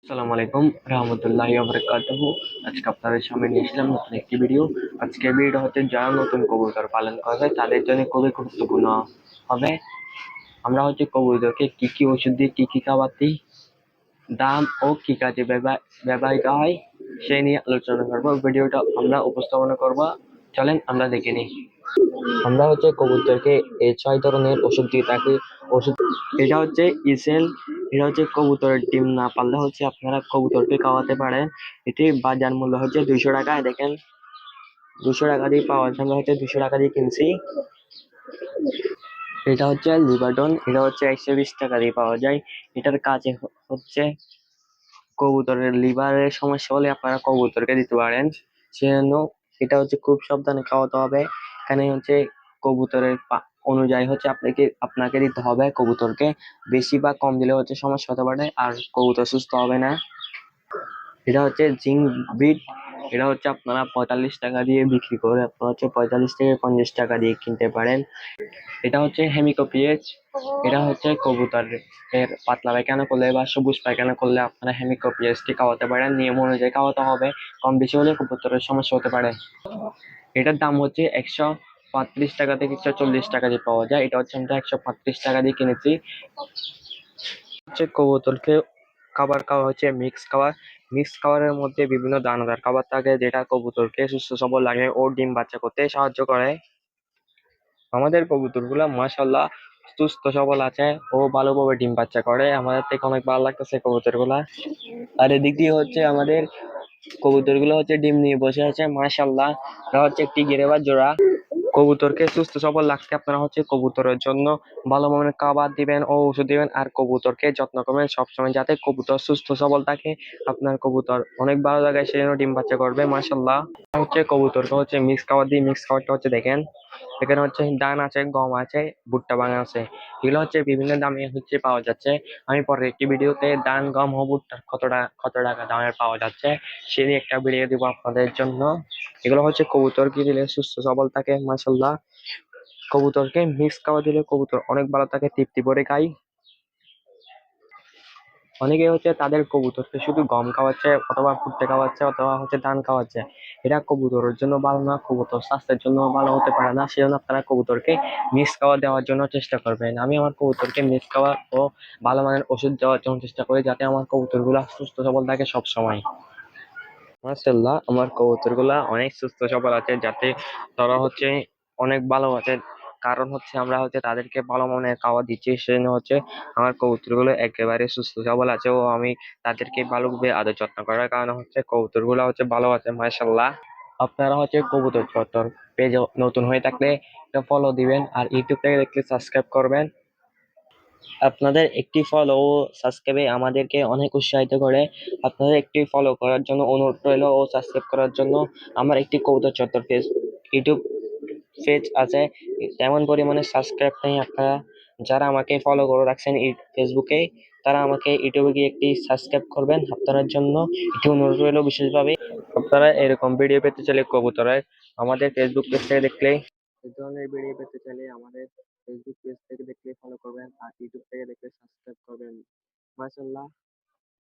আসসালামু আলাইকুম রহমতুল্লাহি ওয়া বারাকাতুহু। আজকে আপনাদের সামনে নিয়ে আসলাম নতুন একটি ভিডিও। আজকের ভিডিও হচ্ছে যারা নতুন কবুতর পালন করবে তাদের জন্য খুবই গুরুত্বপূর্ণ হবে। আমরা হচ্ছে কবুতরকে কি কি ওষুধ দিয়ে কি কি খাবার দিই, দাম ও কি কাজে ব্যবহৃত হয় সেই নিয়ে আলোচনা করবো। ভিডিওটা আমরা উপস্থাপনা করব, চলেন আমরা দেখে নিই। আমরা হচ্ছে কবুতরকে এই 6 ধরনের ওষুধ দিয়ে থাকি। ওষুধ এটা হচ্ছে ইসেল। এটা হচ্ছে কবুতরের ডিম না পারলে হচ্ছে আপনারা কবুতরকে খাওয়াতে পারেন। এটি বাজার মূল্য হচ্ছে 200 টাকা। দেখেন, 200 টাকা দিয়ে পাওয়া যায়, আমরা হচ্ছে 200 টাকা দিয়ে কিনছি। এটা হচ্ছে লিভারডন, এটা হচ্ছে 120 টাকা দিয়ে পাওয়া যায়। এটার কাজে হচ্ছে কবুতরের লিভারের সমস্যা হলে আপনারা কবুতরকে দিতে পারেন। সেজন্য এটা হচ্ছে খুব সাবধানে খাওয়াতে হবে। এখানে হচ্ছে কবুতরের অনুযায়ী হচ্ছে আপনাকে দিতে হবে। কবুতরকে বেশি বা কম দিলে হচ্ছে সমস্যা হতে পারে, আর কবুতর সুস্থ হবে না। এটা হচ্ছে জিঙ্ক বিট। এটা হচ্ছে আপনারা 45 টাকা দিয়ে বিক্রি করে আপনারা হচ্ছে 45 থেকে 50 টাকা দিয়ে কিনতে পারেন। এটা হচ্ছে হেমিকোপিএচ। এটা হচ্ছে কবুতর এর পাতলা পায়খানা করলে বা সবুজ পায়খানা করলে আপনারা হেমিকোপিএচ টি খাওয়াতে পারেন। নিয়ম অনুযায়ী খাওয়াতে হবে, কম বেশি হলে কবুতরের সমস্যা হতে পারে। এটার দাম হচ্ছে 135 টাকা থেকে 140 টাকা দিয়ে পাওয়া যায়। এটা হচ্ছে আমরা 135 টাকা দিয়ে কিনেছি। হচ্ছে কবুতরকে খাবার খাওয়া হচ্ছে মিক্স খাবার। মিক্স খাবারের মধ্যে বিভিন্ন দানাদার খাবার থাকে, যেটা কবুতরকে সুস্থ সবল লাগে ও ডিম বাচ্চা করতে সাহায্য করে। আমাদের কবুতর গুলা মাশাল্লাহ সুস্থ সবল আছে ও ভালোভাবে ডিম বাচ্চা করে। আমাদের থেকে অনেক ভালো লাগতেছে কবুতর গুলা। আর এদিক দিয়ে হচ্ছে আমাদের কবুতর গুলো হচ্ছে ডিম নিয়ে বসে আছে মাশাল্লাহ। এটা হচ্ছে একটি গিরেবাজ জোড়া। কবুতরকে সুস্থ সবল রাখতে আপনারা হচ্ছে কবুতরের জন্য ভালো মানের খাবার দিবেন ও ওষুধ দিবেন, আর কবুতরকে যত্ন করবেন সবসময় যাতে কবুতর সুস্থ সবল থাকে। আপনার কবুতর অনেক ভালো জায়গায় সে ডিম বাচ্চা করবে মাশাল্লাহ। হচ্ছে কবুতরকে হচ্ছে মিক্স খাবার দিই। মিক্স খাবারটা হচ্ছে দেখেন, এখানে হচ্ছে ধান আছে, গম আছে, ভুট্টা ভাঙা আছে। এগুলো হচ্ছে বিভিন্ন দামে হচ্ছে পাওয়া যাচ্ছে। আমি পরে একটি ভিডিওতে ধান, গম ও ভুট্টা কত টাকা দামের পাওয়া যাচ্ছে সেই নিয়ে একটা ভিডিও দিব আপনাদের জন্য। এগুলো হচ্ছে কবুতরকে দিলে সুস্থ সবল থাকে মাশাল্লাহ। কবুতরকে মিক্স খাবার দিলে কবুতর অনেক ভালো থাকে, তৃপ্তি ভরে খাই। অনেকে হচ্ছে তাদের কবুতরকে শুধু গম খাওয়াচ্ছে অথবা ভুট্টা খাওয়াচ্ছে অথবা হচ্ছে ধান খাওয়াচ্ছে। এটা কবুতরের জন্য ভালো না, কবুতর স্বাস্থ্যের জন্য ভালো হতে পারে না। সেজন্য আপনারা কবুতরকে মিক্স খাবার দেওয়ার জন্য চেষ্টা করবেন। আমি আমার কবুতরকে মিক্স খাবার ও ভালো মানের ওষুধ দেওয়ার জন্য চেষ্টা করি, যাতে আমার কবুতর গুলা সুস্থ সবল থাকে সব সময়। মাশাআল্লাহ, আমার কবুতর গুলা অনেক সুস্থ সবল আছে, যাতে তারা হচ্ছে অনেক ভালো আছে। কারণ হচ্ছে আমরা হচ্ছে তাদেরকে ভালো মানের খাবার দিচ্ছি, সেজন্য হচ্ছে আমার কবুতর গুলো একেবারে সুস্থ সবল আছে ও আমি তাদেরকে ভালোভাবে আদর যত্ন করার কারণে হচ্ছে কবুতর গুলা হচ্ছে ভালো আছে মাশাআল্লাহ। আপনারা হচ্ছে কবুতর চত্বর পেজ নতুন হয়ে থাকলে ফলো দিবেন, আর ইউটিউব থেকে দেখলে সাবস্ক্রাইব করবেন। আপনাদের একটি ফলো ও সাবস্ক্রাইবে আমাদেরকে অনেক উৎসাহিত করে। আপনাদের একটি ফলো করার জন্য অনুরোধ রইল ও সাবস্ক্রাইব করার জন্য। আমার একটি কবুতর চত্বর ইউটিউব পেজ আছে, তেমন পরিমাণে সাবস্ক্রাইব নেই। আপনারা যারা আমাকে ফলো করে রাখছেন ফেসবুকে, তারা আমাকে ইউটিউবে গিয়ে একটি সাবস্ক্রাইব করবেন। আপনাদের জন্য একটি অনুরোধ রইল বিশেষভাবে। আপনারা এরকম ভিডিও পেতে চাইলে কবুতরের আমাদের ফেসবুক পেজ থেকে দেখলে, এই ধরনের ভিডিও পেতে চাইলে আমাদের ফেসবুক পেজ থেকে দেখলে ফলো করবেন, আর ইউটিউব থেকে দেখলে সাবস্ক্রাইব করবেন মাশাআল্লাহ।